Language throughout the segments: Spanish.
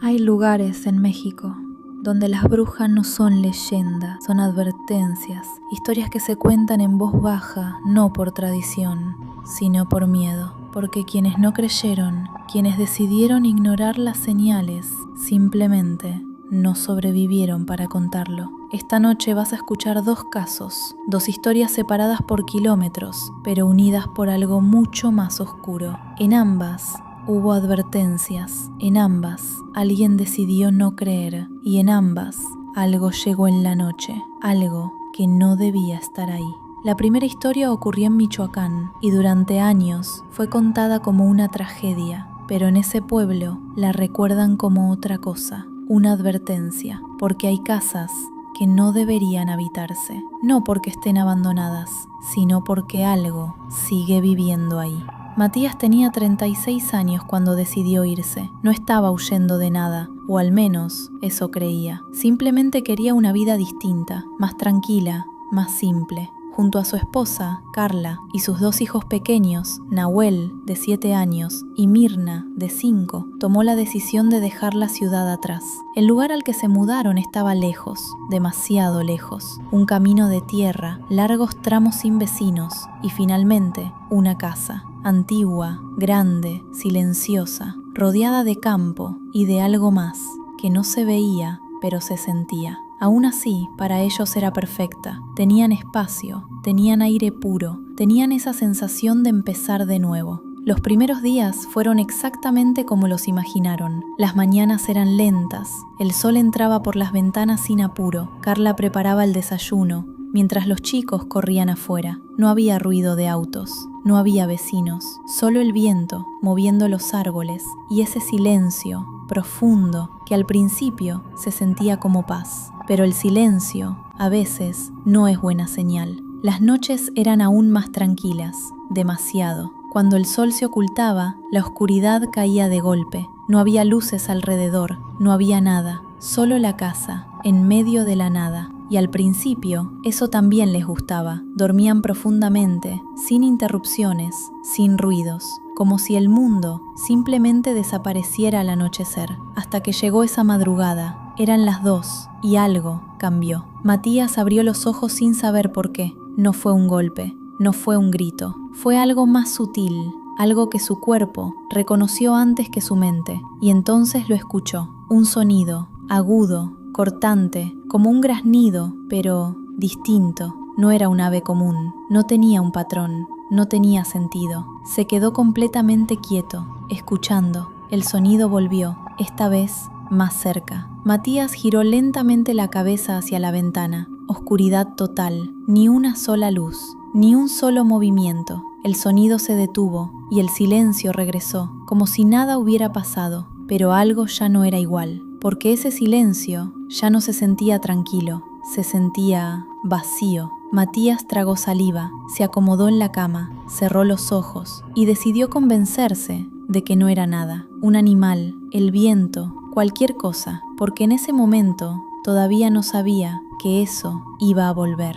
Hay lugares en México donde las brujas no son leyendas, son advertencias, historias que se cuentan en voz baja, no por tradición, sino por miedo, porque quienes no creyeron, quienes decidieron ignorar las señales, simplemente no sobrevivieron para contarlo. Esta noche vas a escuchar dos casos, dos historias separadas por kilómetros, pero unidas por algo mucho más oscuro. En ambas hubo advertencias, en ambas alguien decidió no creer y en ambas algo llegó en la noche, algo que no debía estar ahí. La primera historia ocurrió en Michoacán y durante años fue contada como una tragedia, pero en ese pueblo la recuerdan como otra cosa, una advertencia, porque hay casas que no deberían habitarse, no porque estén abandonadas, sino porque algo sigue viviendo ahí. Matías tenía 36 años cuando decidió irse. No estaba huyendo de nada, o al menos eso creía. Simplemente quería una vida distinta, más tranquila, más simple. Junto a su esposa, Carla, y sus dos hijos pequeños, Nahuel, de 7 años, y Mirna, de 5, tomó la decisión de dejar la ciudad atrás. El lugar al que se mudaron estaba lejos, demasiado lejos. Un camino de tierra, largos tramos sin vecinos, y finalmente, una casa. Antigua, grande, silenciosa, rodeada de campo y de algo más, que no se veía, pero se sentía. Aún así, para ellos era perfecta. Tenían espacio, tenían aire puro, tenían esa sensación de empezar de nuevo. Los primeros días fueron exactamente como los imaginaron. Las mañanas eran lentas, el sol entraba por las ventanas sin apuro, Carla preparaba el desayuno, mientras los chicos corrían afuera. No había ruido de autos, no había vecinos, solo el viento moviendo los árboles y ese silencio profundo que al principio se sentía como paz. Pero el silencio, a veces, no es buena señal. Las noches eran aún más tranquilas, demasiado. Cuando el sol se ocultaba, la oscuridad caía de golpe. No había luces alrededor, no había nada, solo la casa, en medio de la nada. Y al principio, eso también les gustaba. Dormían profundamente, sin interrupciones, sin ruidos, como si el mundo simplemente desapareciera al anochecer. Hasta que llegó esa madrugada. Eran las 2 y algo cambió. Matías abrió los ojos sin saber por qué. No fue un golpe, no fue un grito. Fue algo más sutil, algo que su cuerpo reconoció antes que su mente. Y entonces lo escuchó. Un sonido, agudo, cortante, como un graznido, pero distinto. No era un ave común, no tenía un patrón, no tenía sentido. Se quedó completamente quieto, escuchando. El sonido volvió, esta vez más cerca. Matías giró lentamente la cabeza hacia la ventana. Oscuridad total, ni una sola luz, ni un solo movimiento. El sonido se detuvo y el silencio regresó, como si nada hubiera pasado. Pero algo ya no era igual, porque ese silencio ya no se sentía tranquilo, se sentía vacío. Matías tragó saliva, se acomodó en la cama, cerró los ojos y decidió convencerse de que no era nada. Un animal, el viento, cualquier cosa, porque en ese momento todavía no sabía que eso iba a volver.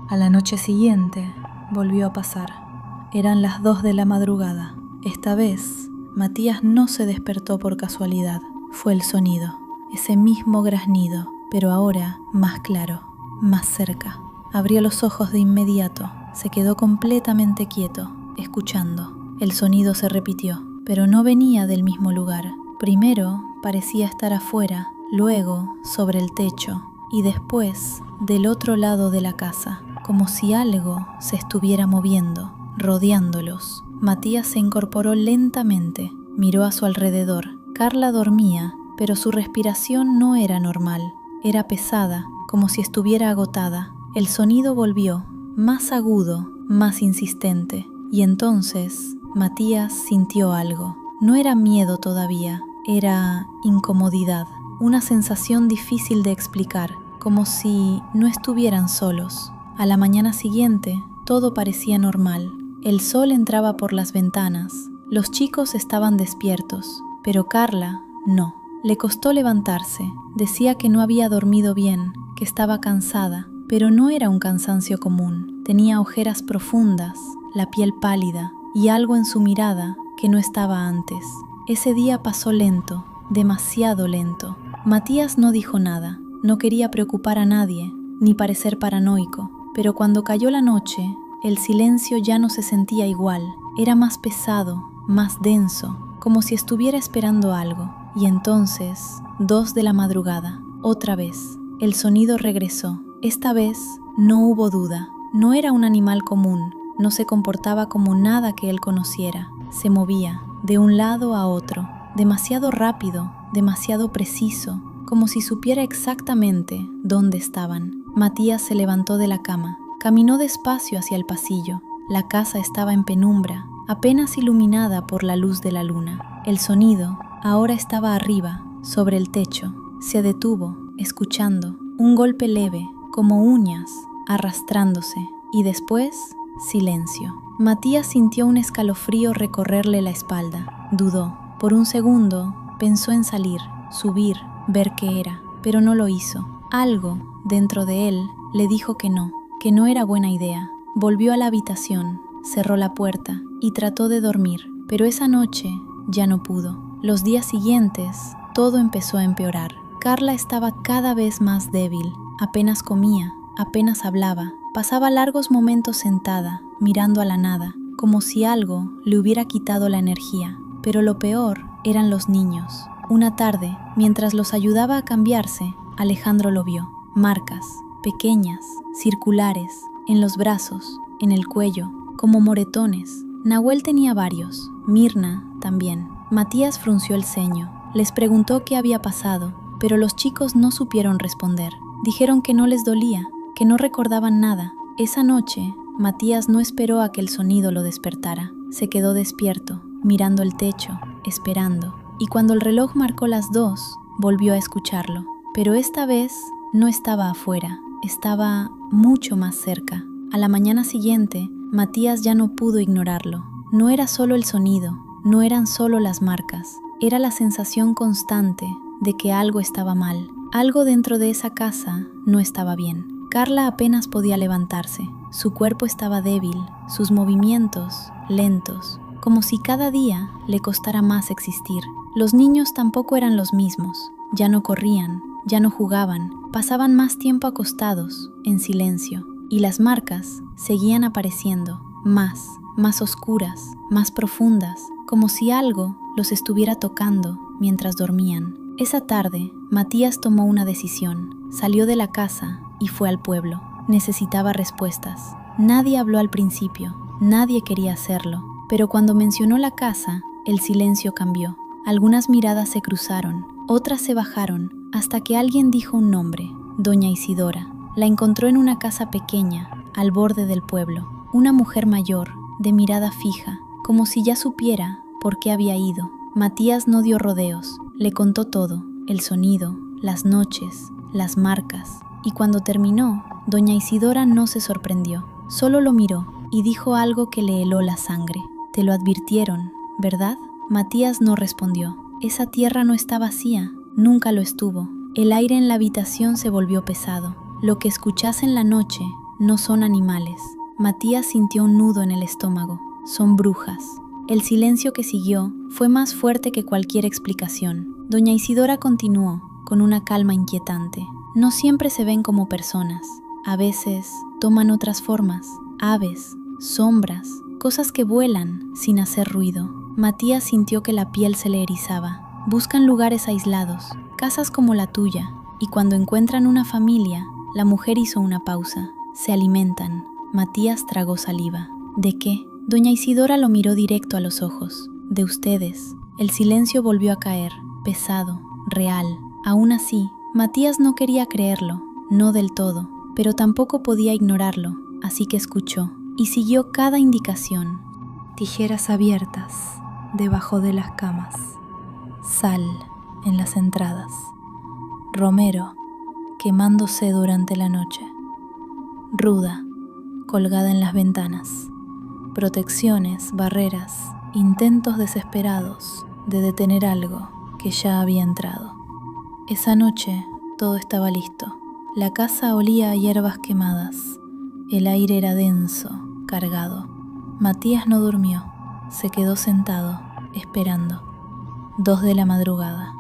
A la noche siguiente volvió a pasar. Eran las 2 de la madrugada. Esta vez, Matías no se despertó por casualidad. Fue el sonido, ese mismo graznido, pero ahora más claro, más cerca. Abrió los ojos de inmediato, se quedó completamente quieto, escuchando. El sonido se repitió, pero no venía del mismo lugar. Primero parecía estar afuera, luego sobre el techo y después del otro lado de la casa, como si algo se estuviera moviendo, rodeándolos. Matías se incorporó lentamente, miró a su alrededor. Carla dormía, pero su respiración no era normal, era pesada, como si estuviera agotada. El sonido volvió, más agudo, más insistente, y entonces Matías sintió algo. No era miedo todavía, era incomodidad, una sensación difícil de explicar, como si no estuvieran solos. A la mañana siguiente, todo parecía normal. El sol entraba por las ventanas, los chicos estaban despiertos, pero Carla no. Le costó levantarse, decía que no había dormido bien, que estaba cansada, pero no era un cansancio común. Tenía ojeras profundas, la piel pálida y algo en su mirada que no estaba antes. Ese día pasó lento, demasiado lento. Matías no dijo nada, no quería preocupar a nadie, ni parecer paranoico, pero cuando cayó la noche, el silencio ya no se sentía igual, era más pesado, más denso, como si estuviera esperando algo. Y entonces, 2 de la madrugada, otra vez, el sonido regresó. Esta vez no hubo duda, no era un animal común, no se comportaba como nada que él conociera, se movía de un lado a otro, demasiado rápido, demasiado preciso, como si supiera exactamente dónde estaban. Matías se levantó de la cama, caminó despacio hacia el pasillo. La casa estaba en penumbra, apenas iluminada por la luz de la luna. El sonido ahora estaba arriba, sobre el techo. Se detuvo, escuchando, un golpe leve, como uñas, arrastrándose, y después, silencio. Matías sintió un escalofrío recorrerle la espalda. Dudó. Por un segundo, pensó en salir, subir, ver qué era, pero no lo hizo. Algo, dentro de él, le dijo que no era buena idea. Volvió a la habitación, cerró la puerta y trató de dormir, pero esa noche ya no pudo. Los días siguientes, todo empezó a empeorar. Carla estaba cada vez más débil, apenas comía, apenas hablaba, pasaba largos momentos sentada, mirando a la nada, como si algo le hubiera quitado la energía. Pero lo peor eran los niños. Una tarde, mientras los ayudaba a cambiarse, Alejandro lo vio. Marcas, pequeñas, circulares, en los brazos, en el cuello, como moretones. Nahuel tenía varios, Mirna también. Matías frunció el ceño. Les preguntó qué había pasado, pero los chicos no supieron responder. Dijeron que no les dolía, que no recordaban nada. Esa noche, Matías no esperó a que el sonido lo despertara. Se quedó despierto, mirando el techo, esperando. Y cuando el reloj marcó las 2, volvió a escucharlo. Pero esta vez no estaba afuera, estaba mucho más cerca. A la mañana siguiente, Matías ya no pudo ignorarlo. No era solo el sonido, no eran solo las marcas, era la sensación constante de que algo estaba mal. Algo dentro de esa casa no estaba bien. Carla apenas podía levantarse. Su cuerpo estaba débil, sus movimientos lentos, como si cada día le costara más existir. Los niños tampoco eran los mismos. Ya no corrían, ya no jugaban, pasaban más tiempo acostados, en silencio. Y las marcas seguían apareciendo, más oscuras, más profundas, como si algo los estuviera tocando mientras dormían. Esa tarde, Matías tomó una decisión. Salió de la casa y fue al pueblo. Necesitaba respuestas. Nadie habló al principio, nadie quería hacerlo, pero cuando mencionó la casa, el silencio cambió. Algunas miradas se cruzaron, otras se bajaron, hasta que alguien dijo un nombre, Doña Isidora. La encontró en una casa pequeña, al borde del pueblo. Una mujer mayor, de mirada fija, como si ya supiera por qué había ido. Matías no dio rodeos, le contó todo, el sonido, las noches, las marcas. Y cuando terminó, Doña Isidora no se sorprendió, solo lo miró y dijo algo que le heló la sangre. «Te lo advirtieron, ¿verdad?» Matías no respondió. Esa tierra no está vacía, nunca lo estuvo. El aire en la habitación se volvió pesado. Lo que escuchás en la noche no son animales. Matías sintió un nudo en el estómago. Son brujas. El silencio que siguió fue más fuerte que cualquier explicación. Doña Isidora continuó, con una calma inquietante. No siempre se ven como personas. A veces toman otras formas. Aves, sombras, cosas que vuelan sin hacer ruido. Matías sintió que la piel se le erizaba. Buscan lugares aislados, casas como la tuya, y cuando encuentran una familia, la mujer hizo una pausa. Se alimentan. Matías tragó saliva. ¿De qué? Doña Isidora lo miró directo a los ojos. De ustedes. El silencio volvió a caer, pesado, real. Aún así, Matías no quería creerlo, no del todo, pero tampoco podía ignorarlo, así que escuchó y siguió cada indicación. Tijeras abiertas debajo de las camas, sal en las entradas, romero quemándose durante la noche, ruda colgada en las ventanas, protecciones, barreras, intentos desesperados de detener algo que ya había entrado. Esa noche todo estaba listo. La casa olía a hierbas quemadas. El aire era denso, cargado. Matías no durmió. Se quedó sentado, esperando. 2 de la madrugada.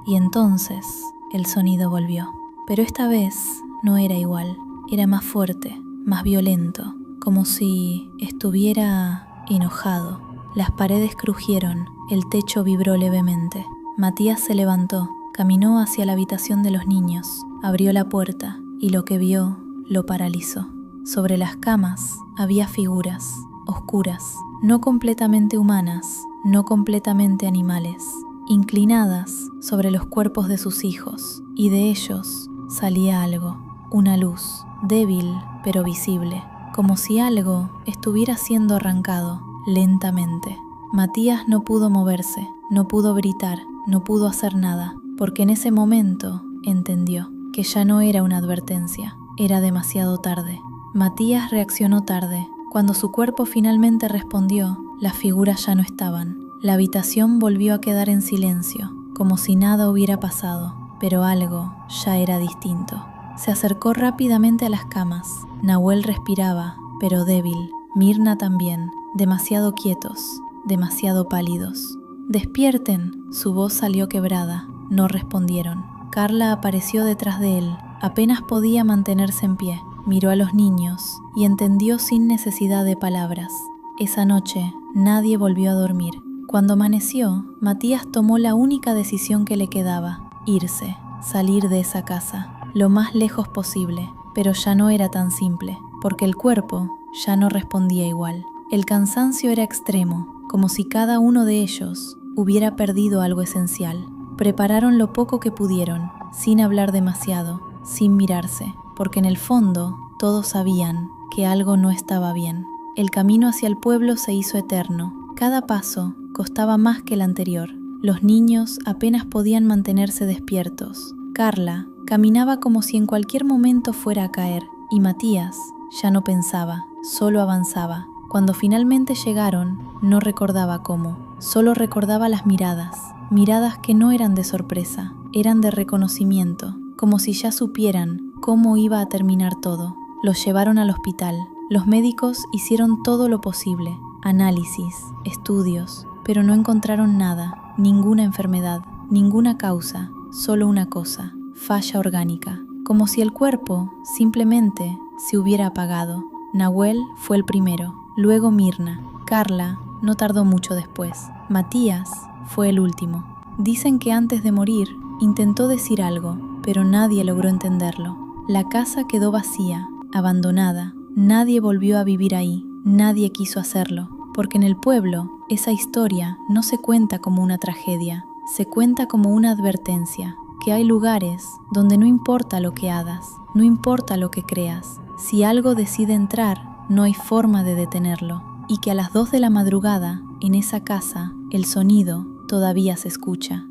y entonces el sonido volvió. Pero esta vez no era igual, era más fuerte, más violento, como si estuviera enojado. Las paredes crujieron, el techo vibró levemente. Matías se levantó, caminó hacia la habitación de los niños, abrió la puerta y lo que vio lo paralizó. Sobre las camas había figuras, oscuras, no completamente humanas, no completamente animales, inclinadas sobre los cuerpos de sus hijos, y de ellos salía algo, una luz, débil pero visible, como si algo estuviera siendo arrancado lentamente. Matías no pudo moverse, no pudo gritar, no pudo hacer nada, porque en ese momento entendió que ya no era una advertencia, era demasiado tarde. Matías reaccionó tarde. Cuando su cuerpo finalmente respondió, las figuras ya no estaban. La habitación volvió a quedar en silencio, como si nada hubiera pasado, pero algo ya era distinto. Se acercó rápidamente a las camas. Nahuel respiraba, pero débil. Mirna también, demasiado quietos, demasiado pálidos. «¡Despierten!», su voz salió quebrada. No respondieron. Carla apareció detrás de él. Apenas podía mantenerse en pie. Miró a los niños y entendió sin necesidad de palabras. Esa noche nadie volvió a dormir. Cuando amaneció, Matías tomó la única decisión que le quedaba: irse, salir de esa casa, lo más lejos posible. Pero ya no era tan simple, porque el cuerpo ya no respondía igual. El cansancio era extremo, como si cada uno de ellos hubiera perdido algo esencial. Prepararon lo poco que pudieron, sin hablar demasiado, sin mirarse, porque en el fondo todos sabían que algo no estaba bien. El camino hacia el pueblo se hizo eterno. Cada paso costaba más que el anterior. Los niños apenas podían mantenerse despiertos. Carla caminaba como si en cualquier momento fuera a caer, y Matías ya no pensaba, solo avanzaba. Cuando finalmente llegaron, no recordaba cómo, solo recordaba las miradas que no eran de sorpresa, eran de reconocimiento, como si ya supieran cómo iba a terminar todo. Los llevaron al hospital. Los médicos hicieron todo lo posible, análisis, estudios, pero no encontraron nada, ninguna enfermedad, ninguna causa, solo una cosa: falla orgánica, como si el cuerpo simplemente se hubiera apagado. Nahuel fue el primero, luego Mirna. Carla no tardó mucho después. Matías fue el último. Dicen que antes de morir intentó decir algo, pero nadie logró entenderlo. La casa quedó vacía, abandonada. Nadie volvió a vivir ahí, nadie quiso hacerlo, porque en el pueblo esa historia no se cuenta como una tragedia, se cuenta como una advertencia, que hay lugares donde no importa lo que hagas, no importa lo que creas, si algo decide entrar, no hay forma de detenerlo, y que a las 2 de la madrugada, en esa casa, el sonido todavía se escucha.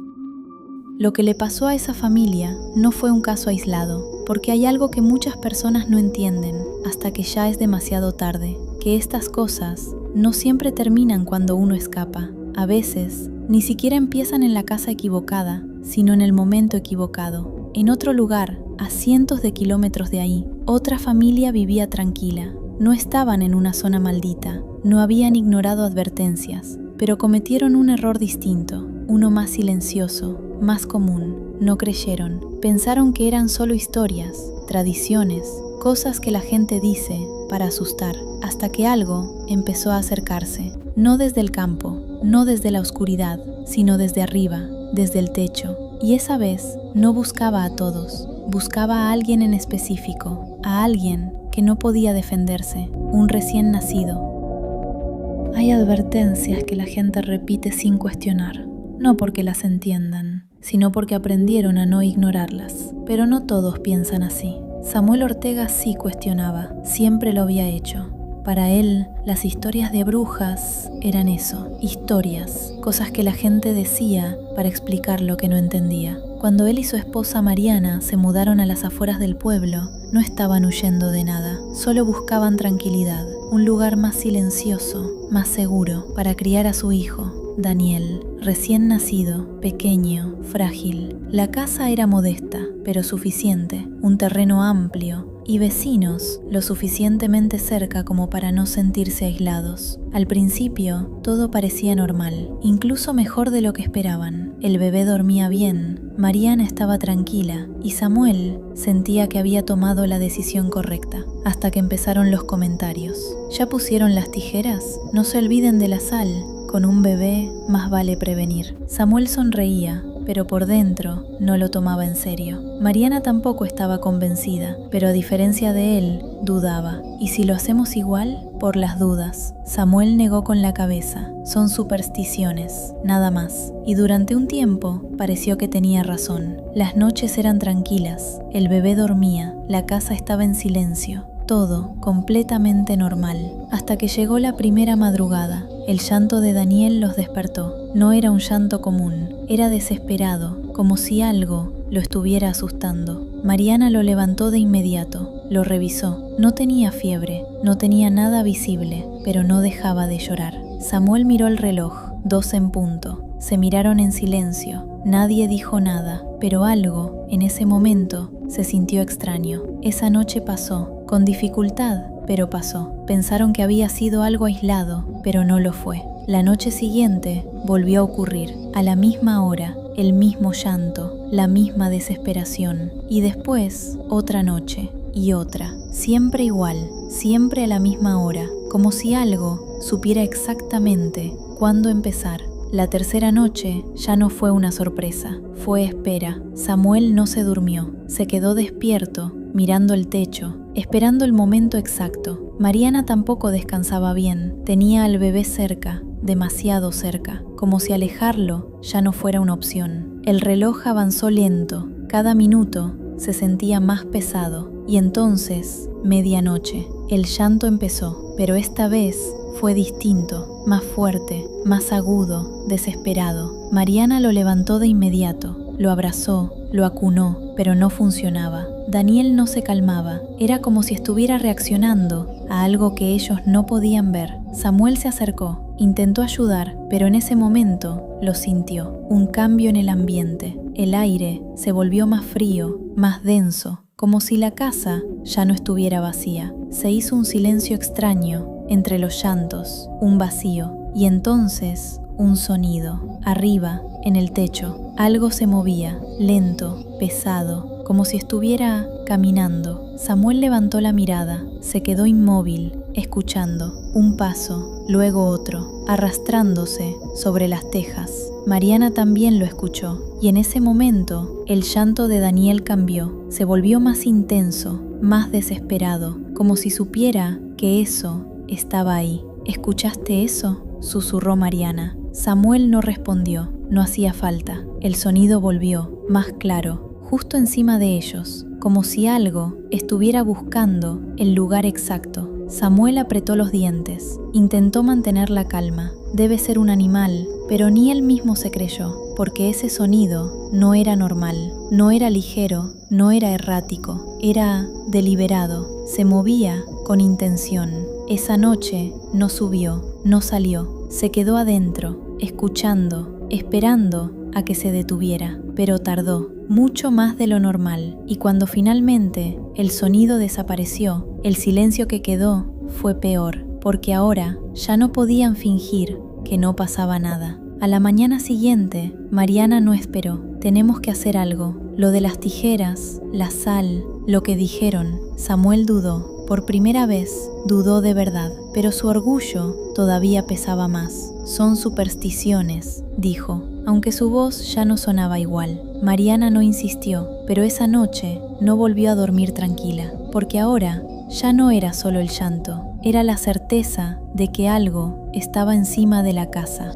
Lo que le pasó a esa familia no fue un caso aislado, porque hay algo que muchas personas no entienden hasta que ya es demasiado tarde, que estas cosas no siempre terminan cuando uno escapa. A veces, ni siquiera empiezan en la casa equivocada, sino en el momento equivocado. En otro lugar, a cientos de kilómetros de ahí, otra familia vivía tranquila. No estaban en una zona maldita, no habían ignorado advertencias, pero cometieron un error distinto, uno más silencioso, más común. No creyeron, pensaron que eran solo historias, tradiciones, cosas que la gente dice para asustar, hasta que algo empezó a acercarse, no desde el campo, no desde la oscuridad, sino desde arriba, desde el techo. Y esa vez no buscaba a todos, buscaba a alguien en específico, a alguien que no podía defenderse, un recién nacido. Hay advertencias que la gente repite sin cuestionar, no porque las entiendan, sino porque aprendieron a no ignorarlas. Pero no todos piensan así. Samuel Ortega sí cuestionaba, siempre lo había hecho. Para él, las historias de brujas eran eso, historias, cosas que la gente decía para explicar lo que no entendía. Cuando él y su esposa Mariana se mudaron a las afueras del pueblo, no estaban huyendo de nada, solo buscaban tranquilidad, un lugar más silencioso, más seguro para criar a su hijo, Daniel, recién nacido, pequeño, frágil. La casa era modesta, pero suficiente, un terreno amplio y vecinos lo suficientemente cerca como para no sentirse aislados. Al principio, todo parecía normal, incluso mejor de lo que esperaban. El bebé dormía bien, Mariana estaba tranquila y Samuel sentía que había tomado la decisión correcta, hasta que empezaron los comentarios. ¿Ya pusieron las tijeras? No se olviden de la sal. Con un bebé más vale prevenir. Samuel sonreía, pero por dentro no lo tomaba en serio. Mariana tampoco estaba convencida, pero a diferencia de él, dudaba. ¿Y si lo hacemos igual? Por las dudas. Samuel negó con la cabeza. Son supersticiones, nada más. Y durante un tiempo pareció que tenía razón. Las noches eran tranquilas, el bebé dormía, la casa estaba en silencio. Todo completamente normal, hasta que llegó la primera madrugada. El llanto de Daniel los despertó. No era un llanto común, era desesperado, como si algo lo estuviera asustando. Mariana lo levantó de inmediato, lo revisó. No tenía fiebre, no tenía nada visible, pero no dejaba de llorar. Samuel miró el reloj, 12 en punto. Se miraron en silencio. Nadie dijo nada, pero algo, en ese momento, se sintió extraño. Esa noche pasó, con dificultad, pero pasó. Pensaron que había sido algo aislado, pero no lo fue. La noche siguiente volvió a ocurrir, a la misma hora, el mismo llanto, la misma desesperación. Y después, otra noche, y otra. Siempre igual, siempre a la misma hora, como si algo supiera exactamente cuándo empezar. La tercera noche ya no fue una sorpresa, fue espera. Samuel no se durmió, se quedó despierto, mirando el techo, esperando el momento exacto. Mariana tampoco descansaba bien, tenía al bebé cerca, demasiado cerca, como si alejarlo ya no fuera una opción. El reloj avanzó lento, cada minuto se sentía más pesado, y entonces, medianoche, el llanto empezó, pero esta vez fue distinto, más fuerte, más agudo, desesperado. Mariana lo levantó de inmediato, lo abrazó, lo acunó, pero no funcionaba. Daniel no se calmaba, era como si estuviera reaccionando a algo que ellos no podían ver. Samuel se acercó, intentó ayudar, pero en ese momento lo sintió, un cambio en el ambiente. El aire se volvió más frío, más denso, como si la casa ya no estuviera vacía. Se hizo un silencio extraño entre los llantos, un vacío, y entonces un sonido. Arriba, en el techo, algo se movía, lento, pesado, como si estuviera caminando. Samuel levantó la mirada, se quedó inmóvil, escuchando. Un paso, luego otro, arrastrándose sobre las tejas. Mariana también lo escuchó, y en ese momento el llanto de Daniel cambió, se volvió más intenso, más desesperado, como si supiera que eso estaba ahí. ¿Escuchaste eso?, susurró Mariana. Samuel no respondió, no hacía falta. El sonido volvió, más claro, justo encima de ellos, como si algo estuviera buscando el lugar exacto. Samuel apretó los dientes, intentó mantener la calma. Debe ser un animal, pero ni él mismo se creyó, porque ese sonido no era normal, no era ligero, no era errático, era deliberado, se movía con intención. Esa noche no subió, no salió, se quedó adentro, escuchando, esperando a que se detuviera, pero tardó, mucho más de lo normal, y cuando finalmente el sonido desapareció, el silencio que quedó fue peor, porque ahora ya no podían fingir que no pasaba nada. A la mañana siguiente, Mariana no esperó. Tenemos que hacer algo. Lo de las tijeras, la sal, lo que dijeron. Samuel dudó. Por primera vez, dudó de verdad, pero su orgullo todavía pesaba más. Son supersticiones, dijo, aunque su voz ya no sonaba igual. Mariana no insistió, pero esa noche no volvió a dormir tranquila, porque ahora ya no era solo el llanto, era la certeza de que algo estaba encima de la casa.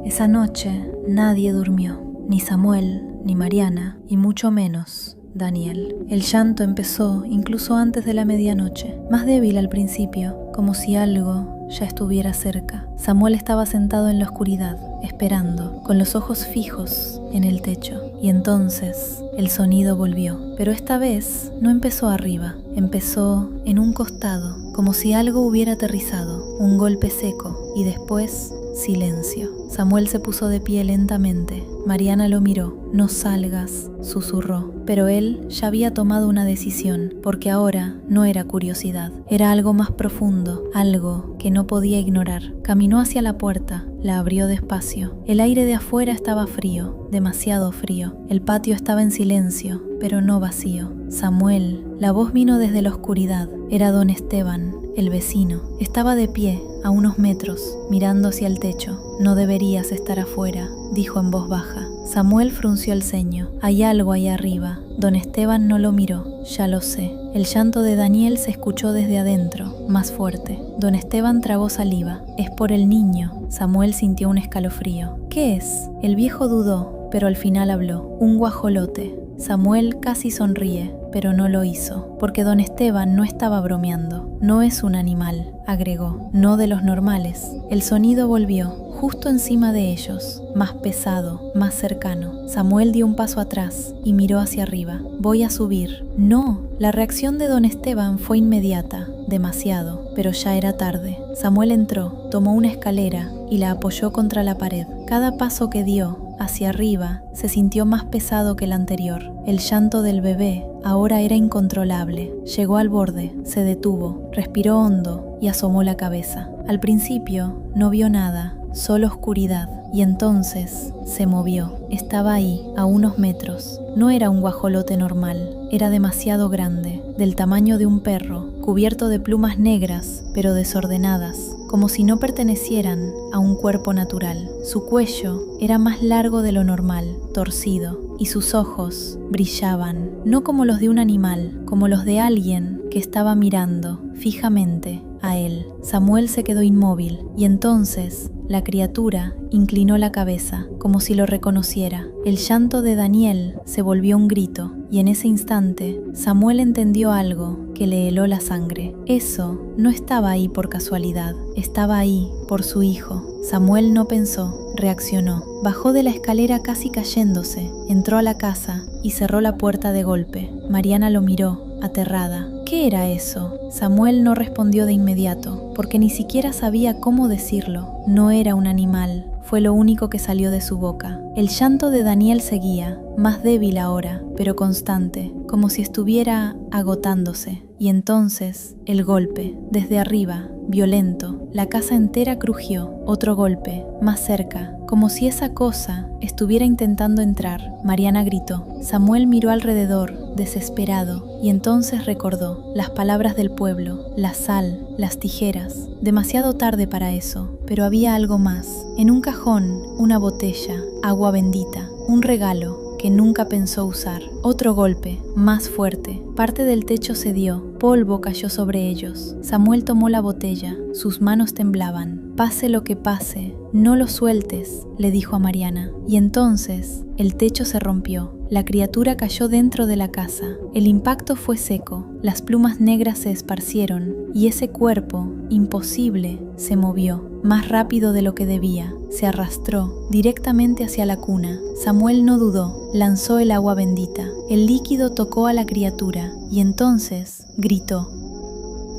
Esa noche nadie durmió, ni Samuel, ni Mariana, y mucho menos Daniel. El llanto empezó incluso antes de la medianoche, más débil al principio, como si algo ya estuviera cerca. Samuel estaba sentado en la oscuridad, esperando, con los ojos fijos en el techo, y entonces el sonido volvió, pero esta vez no empezó arriba, empezó en un costado, como si algo hubiera aterrizado, un golpe seco, y después silencio. Samuel se puso de pie lentamente. Mariana lo miró. no salgas, susurró. Pero él ya había tomado una decisión, porque ahora no era curiosidad, era algo más profundo, algo que no podía ignorar. Caminó hacia la puerta, la abrió despacio. El aire de afuera estaba frío, demasiado frío. El patio estaba en silencio, pero no vacío. Samuel, la voz vino desde la oscuridad. Era don Esteban, el vecino. Estaba de pie, a unos metros, mirando hacia el techo. No deberías estar afuera, dijo en voz baja. Samuel frunció el ceño. Hay algo ahí arriba. Don Esteban no lo miró. Ya lo sé. El llanto de Daniel se escuchó desde adentro, más fuerte. Don Esteban tragó saliva. Es por el niño. Samuel sintió un escalofrío. ¿Qué es? El viejo dudó, pero al final habló. Un guajolote. Samuel casi sonríe, pero no lo hizo, porque don Esteban no estaba bromeando. No es un animal, agregó, no de los normales. El sonido volvió, justo encima de ellos, más pesado, más cercano. Samuel dio un paso atrás y miró hacia arriba. Voy a subir. No, la reacción de don Esteban fue inmediata, demasiado, pero ya era tarde. Samuel entró, tomó una escalera y la apoyó contra la pared. Cada paso que dio hacia arriba se sintió más pesado que el anterior. El llanto del bebé ahora era incontrolable. Llegó al borde, se detuvo, respiró hondo y asomó la cabeza. Al principio no vio nada, solo oscuridad, y entonces se movió. Estaba ahí, a unos metros. No era un guajolote normal, era demasiado grande, del tamaño de un perro, cubierto de plumas negras, pero desordenadas, como si no pertenecieran a un cuerpo natural. Su cuello era más largo de lo normal, torcido, y sus ojos brillaban, no como los de un animal, como los de alguien que estaba mirando fijamente a él. Samuel se quedó inmóvil, y entonces la criatura inclinó la cabeza, como si lo reconociera. El llanto de Daniel se volvió un grito, y en ese instante Samuel entendió algo que le heló la sangre. Eso no estaba ahí por casualidad, estaba ahí por su hijo. Samuel no pensó, reaccionó. Bajó de la escalera casi cayéndose, entró a la casa y cerró la puerta de golpe. Mariana lo miró, aterrada. ¿Qué era eso? Samuel no respondió de inmediato, porque ni siquiera sabía cómo decirlo. No era un animal, fue lo único que salió de su boca. El llanto de Daniel seguía, más débil ahora, pero constante, como si estuviera agotándose. Y entonces, el golpe, desde arriba, violento. La casa entera crujió. Otro golpe, más cerca, como si esa cosa estuviera intentando entrar. Mariana gritó. Samuel miró alrededor, desesperado, y entonces recordó las palabras del pueblo, la sal, las tijeras. Demasiado tarde para eso, pero había algo más. En un cajón, una botella, agua bendita, un regalo que nunca pensó usar. Otro golpe, más fuerte. Parte del techo cedió, polvo cayó sobre ellos. Samuel tomó la botella, sus manos temblaban. Pase lo que pase, no lo sueltes, le dijo a Mariana. Y entonces, el techo se rompió. La criatura cayó dentro de la casa. El impacto fue seco, las plumas negras se esparcieron y ese cuerpo, imposible, se movió, más rápido de lo que debía. Se arrastró directamente hacia la cuna. Samuel no dudó, lanzó el agua bendita. El líquido tocó a la criatura y entonces gritó.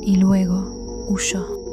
Y luego huyó.